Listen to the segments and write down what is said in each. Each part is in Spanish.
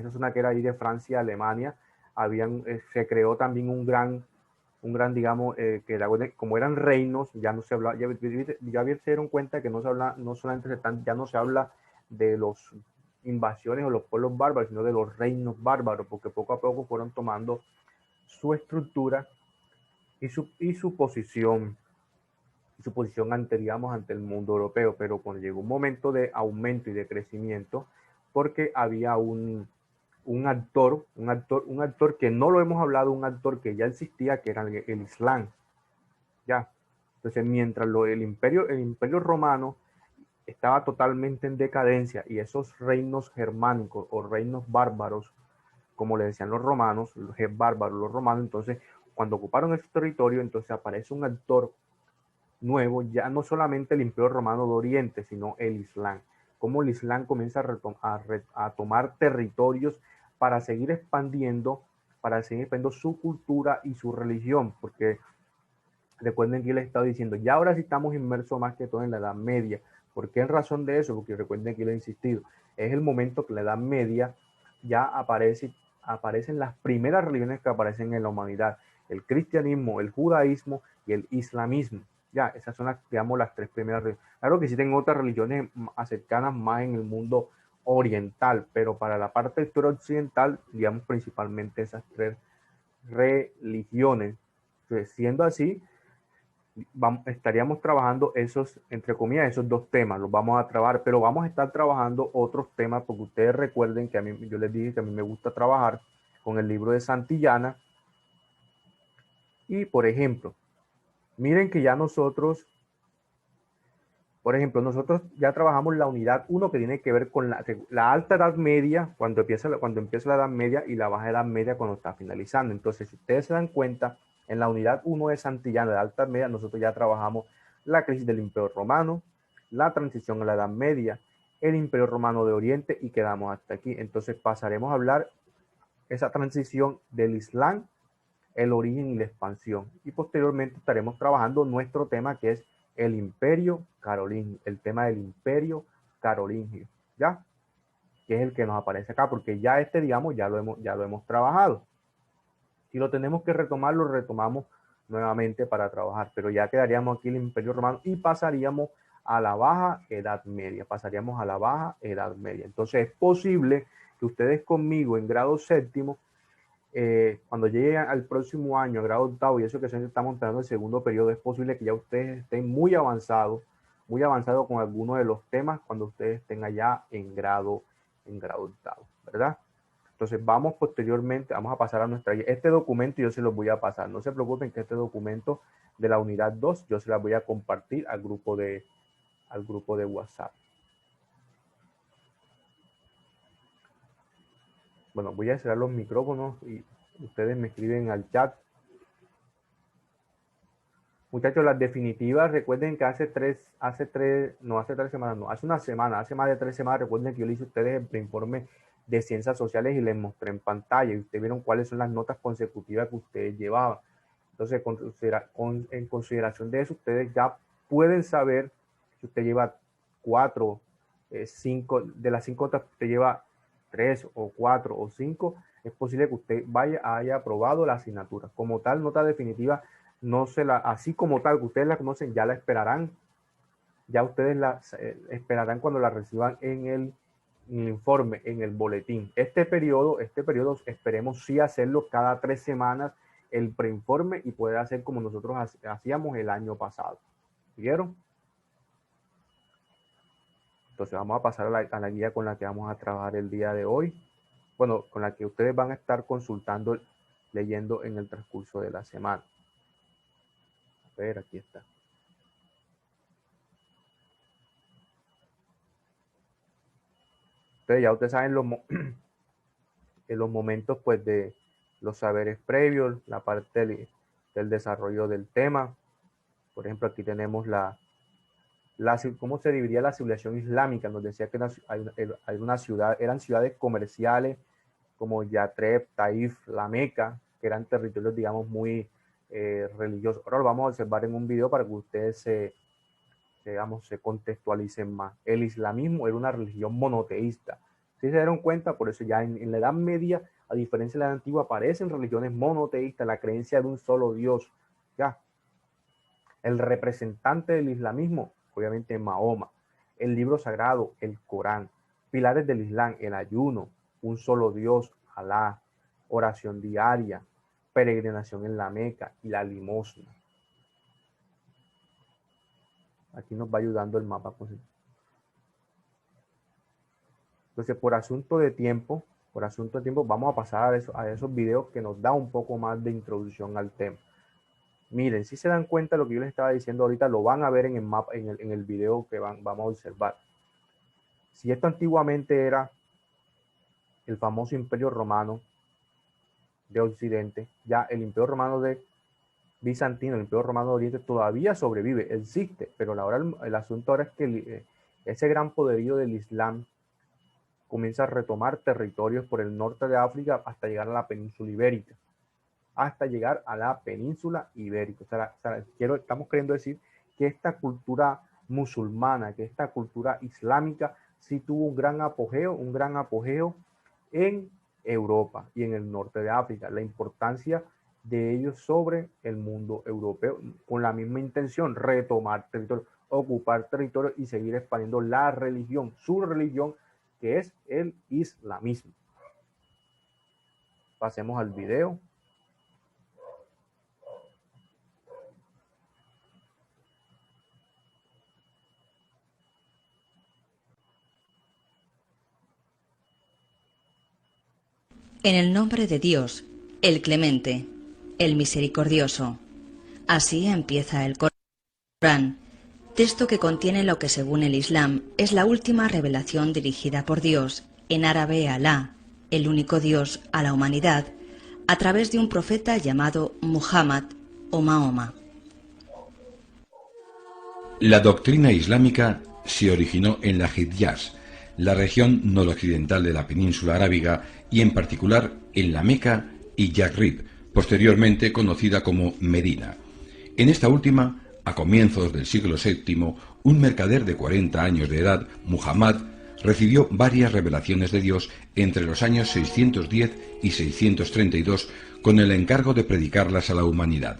esa zona que era ahí de Francia, Alemania, se creó también un gran, digamos, que como eran reinos, ya no se habla, ya se dieron cuenta que no se habla, no solamente ya no se habla de los invasiones o los pueblos bárbaros, sino de los reinos bárbaros, porque poco a poco fueron tomando su estructura y su posición ante, digamos, ante el mundo europeo. Pero cuando llegó un momento de aumento y de crecimiento, porque había un actor que no lo hemos hablado, un actor que ya existía, que era el Islam. Ya. Entonces, mientras el imperio romano estaba totalmente en decadencia y esos reinos germánicos o reinos bárbaros, como le decían los romanos, los bárbaros, los romanos, entonces cuando ocuparon ese territorio, entonces aparece un actor nuevo, ya no solamente el imperio romano de Oriente, sino el Islam. Cómo el Islam comienza a tomar territorios para seguir expandiendo su cultura y su religión, porque recuerden que les estaba diciendo, ya ahora sí estamos inmersos más que todo en la Edad Media. ¿Por qué en razón de eso? Porque recuerden que les he insistido, es el momento que la Edad Media ya aparecen las primeras religiones que aparecen en la humanidad, el cristianismo, el judaísmo y el islamismo. Ya, esas son digamos, las tres primeras religiones. Claro que existen otras religiones cercanas más en el mundo oriental, pero para la parte de historia occidental, digamos principalmente esas tres religiones. Entonces, siendo así, estaríamos trabajando esos, entre comillas, esos dos temas, los vamos a trabajar, pero vamos a estar trabajando otros temas, porque ustedes recuerden que a mí, yo les dije que a mí me gusta trabajar con el libro de Santillana, y por ejemplo, miren que ya nosotros, por ejemplo, nosotros ya trabajamos la unidad 1 que tiene que ver con la alta edad media, cuando empieza la edad media, y la baja edad media cuando está finalizando. Entonces, si ustedes se dan cuenta, en la unidad 1 de Santillana, de alta edad media, nosotros ya trabajamos la crisis del Imperio Romano, la transición a la Edad Media, el Imperio Romano de Oriente, y quedamos hasta aquí. Entonces pasaremos a hablar esa transición del Islam, el origen y la expansión. Y posteriormente estaremos trabajando nuestro tema, que es el Imperio Carolingio, el tema del Imperio Carolingio, ¿ya? Que es el que nos aparece acá, porque ya digamos, ya lo hemos trabajado. Si lo tenemos que retomar, lo retomamos nuevamente para trabajar, pero ya quedaríamos aquí el Imperio Romano y pasaríamos a la Baja Edad Media, Entonces es posible que ustedes conmigo en grado séptimo, cuando lleguen al próximo año, a grado octavo, y eso que se está montando el segundo periodo, es posible que ya ustedes estén muy avanzados con alguno de los temas cuando ustedes estén allá en grado octavo, ¿verdad? Entonces vamos a pasar a este documento, yo se los voy a pasar. No se preocupen que este documento de la unidad 2 yo se las voy a compartir al grupo de WhatsApp. Bueno, voy a cerrar los micrófonos y ustedes me escriben al chat. Muchachos, las definitivas, recuerden que hace una semana, hace más de 3 semanas, recuerden que yo le hice a ustedes el informe de ciencias sociales y les mostré en pantalla, y ustedes vieron cuáles son las notas consecutivas que ustedes llevaban. Entonces, en consideración de eso, ustedes ya pueden saber si usted lleva 4, 5, de las 5 notas usted lleva 3 o 4 o 5, es posible que usted haya aprobado la asignatura. Como tal, nota definitiva, así como tal que ustedes la conocen, ya la esperarán. Ya ustedes la esperarán cuando la reciban en el informe, en el boletín. Este periodo esperemos sí hacerlo cada 3 semanas, el preinforme, y poder hacer como nosotros hacíamos el año pasado. ¿Vieron? Entonces vamos a pasar a la guía con la que vamos a trabajar el día de hoy. Bueno, con la que ustedes van a estar consultando, leyendo en el transcurso de la semana. A ver, aquí está. Entonces ya ustedes saben en los momentos pues de los saberes previos, la parte del desarrollo del tema. Por ejemplo, aquí tenemos cómo se dividía la civilización islámica. Nos decía que hay una ciudad, eran ciudades comerciales como Yatreb, Taif, la Meca, que eran territorios, digamos, muy religiosos. Ahora lo vamos a observar en un video para que ustedes se contextualicen más. El islamismo era una religión monoteísta. Si se dieron cuenta, por eso ya en la Edad Media, a diferencia de la antigua, aparecen religiones monoteístas, la creencia de un solo Dios. Ya. El representante del islamismo, obviamente Mahoma. El libro sagrado, el Corán. Pilares del Islam, el ayuno, un solo Dios, Alá, oración diaria, peregrinación en la Meca y la limosna. Aquí nos va ayudando el mapa. Entonces, por asunto de tiempo, vamos a pasar a esos videos que nos da un poco más de introducción al tema. Miren, si se dan cuenta de lo que yo les estaba diciendo ahorita, lo van a ver en el mapa, en el video que vamos a observar. Si esto antiguamente era el famoso Imperio Romano de Occidente, ya el Imperio Romano de Bizantino, el Imperio Romano de Oriente todavía sobrevive, existe, pero ahora el asunto ahora es que ese gran poderío del Islam comienza a retomar territorios por el norte de África hasta llegar a la península ibérica. Estamos queriendo decir que esta cultura musulmana, que esta cultura islámica sí tuvo un gran apogeo en Europa y en el norte de África. La importancia de ellos sobre el mundo europeo, con la misma intención, retomar territorio, ocupar territorio y seguir expandiendo la religión, su religión, que es el islamismo. Pasemos al video. En el nombre de Dios, el Clemente, el Misericordioso. Así empieza el Corán, texto que contiene lo que según el Islam es la última revelación dirigida por Dios, en árabe Alá, el único Dios, a la humanidad, a través de un profeta llamado Muhammad o Mahoma. La doctrina islámica se originó en la Hiyaz, la región noroccidental de la península arábiga, y en particular en la Meca y Yathrib, posteriormente conocida como Medina. En esta última, a comienzos del siglo VII, un mercader de 40 años de edad, Muhammad, recibió varias revelaciones de Dios entre los años 610 y 632 con el encargo de predicarlas a la humanidad.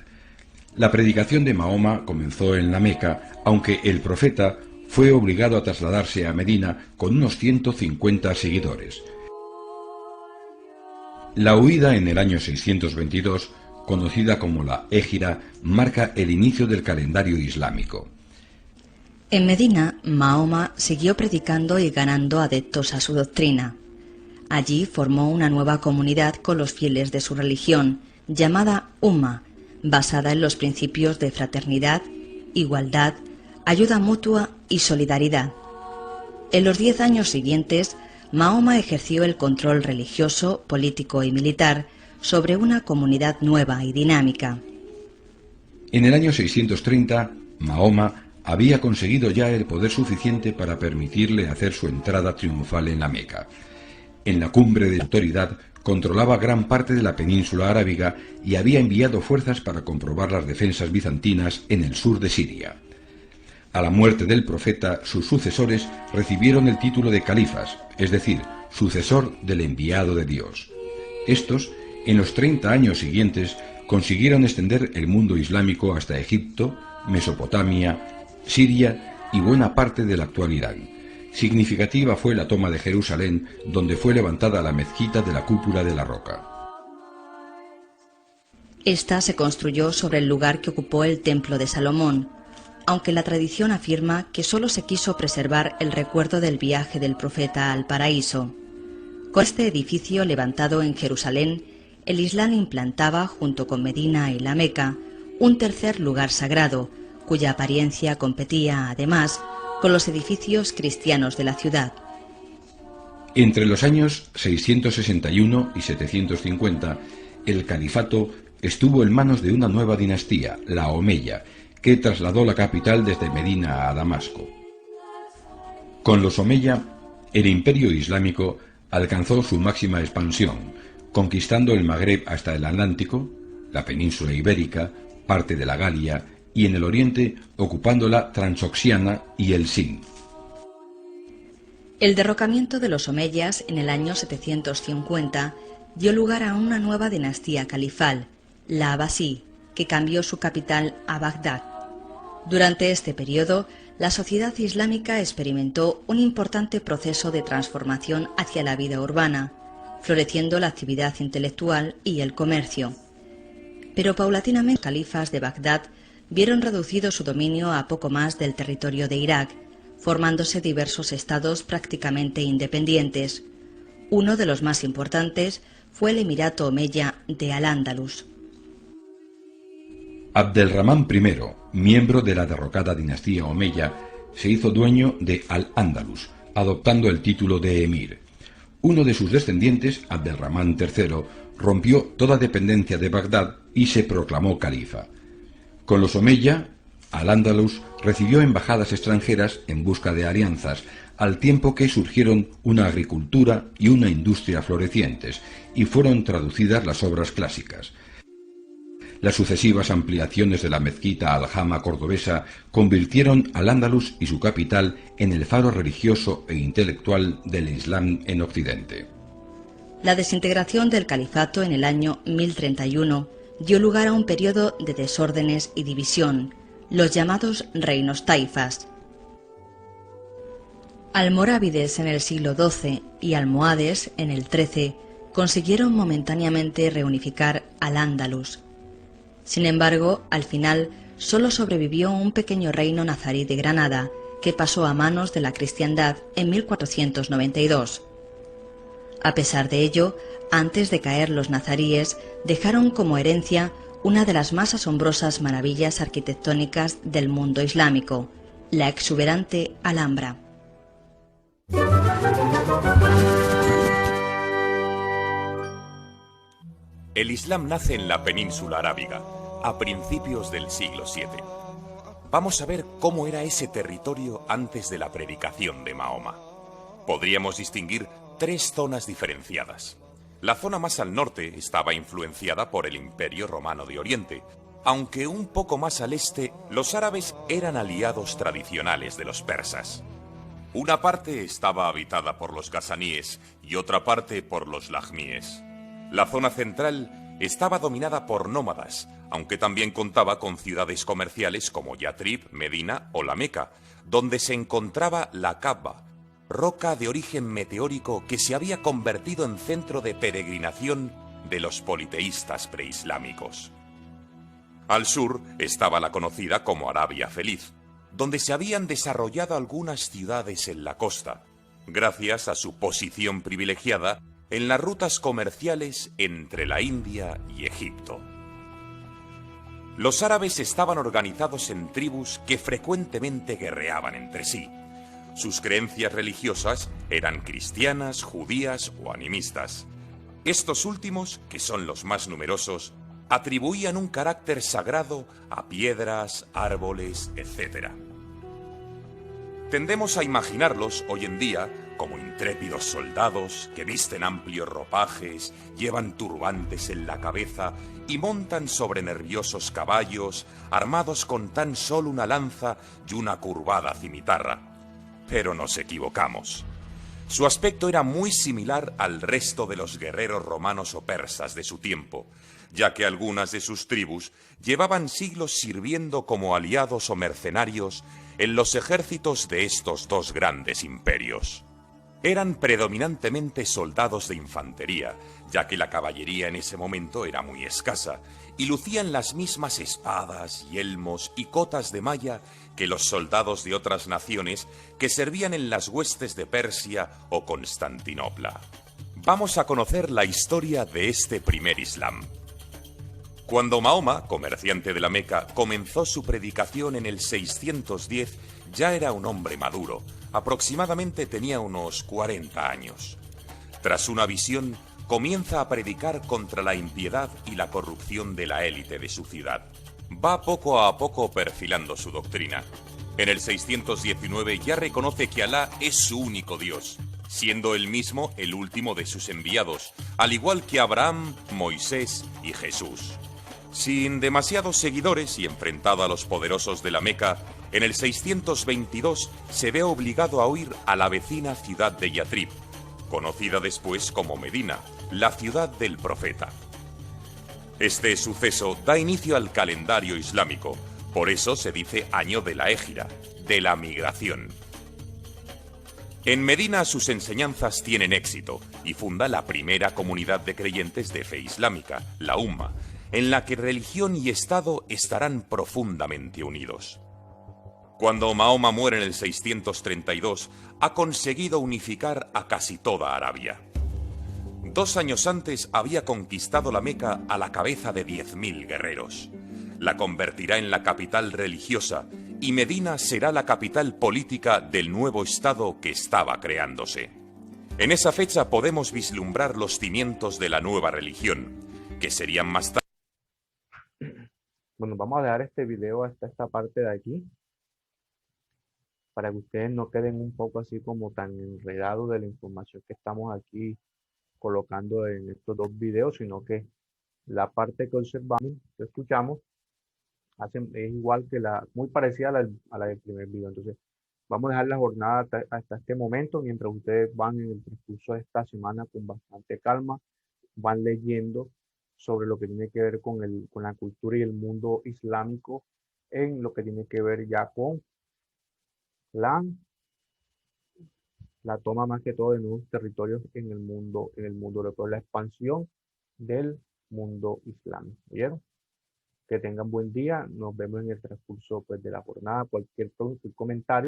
La predicación de Mahoma comenzó en la Meca, aunque el profeta fue obligado a trasladarse a Medina con unos 150 seguidores. La huida en el año 622, conocida como la Égira, marca el inicio del calendario islámico. En Medina, Mahoma siguió predicando y ganando adeptos a su doctrina. Allí formó una nueva comunidad con los fieles de su religión, llamada Umma, basada en los principios de fraternidad, igualdad, ayuda mutua y solidaridad. En los 10 años siguientes, Mahoma ejerció el control religioso, político y militar sobre una comunidad nueva y dinámica. En el año 630, Mahoma había conseguido ya el poder suficiente para permitirle hacer su entrada triunfal en la Meca. En la cumbre de autoridad controlaba gran parte de la península arábiga y había enviado fuerzas para comprobar las defensas bizantinas en el sur de Siria. A la muerte del profeta, sus sucesores recibieron el título de califas, es decir, sucesor del enviado de Dios. Estos, en los 30 años siguientes, consiguieron extender el mundo islámico hasta Egipto, Mesopotamia, Siria y buena parte de la actual Irán. Significativa fue la toma de Jerusalén, donde fue levantada la mezquita de la cúpula de la roca. Esta se construyó sobre el lugar que ocupó el Templo de Salomón, aunque la tradición afirma que solo se quiso preservar el recuerdo del viaje del profeta al paraíso. Con este edificio levantado en Jerusalén, el Islam implantaba, junto con Medina y la Meca, un tercer lugar sagrado, cuya apariencia competía, además, con los edificios cristianos de la ciudad. Entre los años 661 y 750, el califato estuvo en manos de una nueva dinastía, la Omeya, que trasladó la capital desde Medina a Damasco. Con los Omeya, el imperio islámico alcanzó su máxima expansión, conquistando el Magreb hasta el Atlántico, la península ibérica, parte de la Galia y en el oriente ocupando la Transoxiana y el Sind. El derrocamiento de los omeyas en el año 750 dio lugar a una nueva dinastía califal, la Abasí, que cambió su capital a Bagdad. Durante este periodo, la sociedad islámica experimentó un importante proceso de transformación hacia la vida urbana, floreciendo la actividad intelectual y el comercio. Pero paulatinamente los califas de Bagdad vieron reducido su dominio a poco más del territorio de Irak, formándose diversos estados prácticamente independientes. Uno de los más importantes fue el Emirato Omeya de Al-Ándalus. Abdelrahmán I, miembro de la derrocada dinastía Omeya, se hizo dueño de Al-Ándalus, adoptando el título de emir. Uno de sus descendientes, Abdelrahmán III, rompió toda dependencia de Bagdad y se proclamó califa. Con los Omeya, Al-Ándalus recibió embajadas extranjeras en busca de alianzas, al tiempo que surgieron una agricultura y una industria florecientes, y fueron traducidas las obras clásicas. Las sucesivas ampliaciones de la mezquita Al-Jama cordobesa convirtieron Al-Ándalus y su capital en el faro religioso e intelectual del Islam en Occidente. La desintegración del califato en el año 1031 dio lugar a un periodo de desórdenes y división, los llamados reinos taifas. Almorávides en el siglo XII y almohades en el XIII consiguieron momentáneamente reunificar Al-Ándalus. Sin embargo, al final solo sobrevivió un pequeño reino nazarí de Granada, que pasó a manos de la cristiandad en 1492. A pesar de ello, antes de caer los nazaríes, dejaron como herencia una de las más asombrosas maravillas arquitectónicas del mundo islámico, la exuberante Alhambra. El Islam nace en la península arábiga, a principios del siglo VII. Vamos a ver cómo era ese territorio antes de la predicación de Mahoma. Podríamos distinguir tres zonas diferenciadas. La zona más al norte estaba influenciada por el Imperio Romano de Oriente, aunque un poco más al este los árabes eran aliados tradicionales de los persas. Una parte estaba habitada por los gasaníes y otra parte por los lajmíes. La zona central estaba dominada por nómadas, aunque también contaba con ciudades comerciales como Yatrib, Medina o la Meca, donde se encontraba la Kaaba, roca de origen meteórico que se había convertido en centro de peregrinación de los politeístas preislámicos. Al sur estaba la conocida como Arabia Feliz, donde se habían desarrollado algunas ciudades en la costa, gracias a su posición privilegiada en las rutas comerciales entre la India y Egipto. Los árabes estaban organizados en tribus que frecuentemente guerreaban entre sí. Sus creencias religiosas eran cristianas, judías o animistas. Estos últimos, que son los más numerosos, atribuían un carácter sagrado a piedras, árboles, etc. Tendemos a imaginarlos hoy en día como intrépidos soldados que visten amplios ropajes, llevan turbantes en la cabeza y montan sobre nerviosos caballos, armados con tan solo una lanza y una curvada cimitarra. Pero nos equivocamos. Su aspecto era muy similar al resto de los guerreros romanos o persas de su tiempo, ya que algunas de sus tribus llevaban siglos sirviendo como aliados o mercenarios en los ejércitos de estos dos grandes imperios. Eran predominantemente soldados de infantería, ya que la caballería en ese momento era muy escasa, y lucían las mismas espadas, yelmos y cotas de malla que los soldados de otras naciones que servían en las huestes de Persia o Constantinopla. Vamos a conocer la historia de este primer Islam. Cuando Mahoma, comerciante de la Meca, comenzó su predicación en el 610, ya era un hombre maduro, aproximadamente tenía unos 40 años. Tras una visión, comienza a predicar contra la impiedad y la corrupción de la élite de su ciudad. Va poco a poco perfilando su doctrina. En el 619 ya reconoce que Alá es su único Dios, siendo él mismo el último de sus enviados, al igual que Abraham, Moisés y Jesús. Sin demasiados seguidores y enfrentado a los poderosos de la Meca, en el 622 se ve obligado a huir a la vecina ciudad de Yatrib, conocida después como Medina, la ciudad del profeta. Este suceso da inicio al calendario islámico, por eso se dice año de la Égira, de la migración. En Medina sus enseñanzas tienen éxito y funda la primera comunidad de creyentes de fe islámica, la Umma, en la que religión y Estado estarán profundamente unidos. Cuando Mahoma muere en el 632, ha conseguido unificar a casi toda Arabia. 2 años antes había conquistado la Meca a la cabeza de 10.000 guerreros. La convertirá en la capital religiosa y Medina será la capital política del nuevo Estado que estaba creándose. En esa fecha podemos vislumbrar los cimientos de la nueva religión, que serían más tarde. Bueno, vamos a dejar este video hasta esta parte de aquí, para que ustedes no queden un poco así como tan enredados de la información que estamos aquí colocando en estos 2 videos, sino que la parte que observamos, que escuchamos, es igual que muy parecida a la del primer video. Entonces, vamos a dejar la jornada hasta este momento, mientras ustedes van en el transcurso de esta semana con bastante calma, van leyendo sobre lo que tiene que ver con la cultura y el mundo islámico, en lo que tiene que ver ya con la toma más que todo de nuevos territorios en el mundo europeo, la expansión del mundo islámico. ¿Vieron? Que tengan buen día, nos vemos en el transcurso pues, de la jornada. Cualquier comentario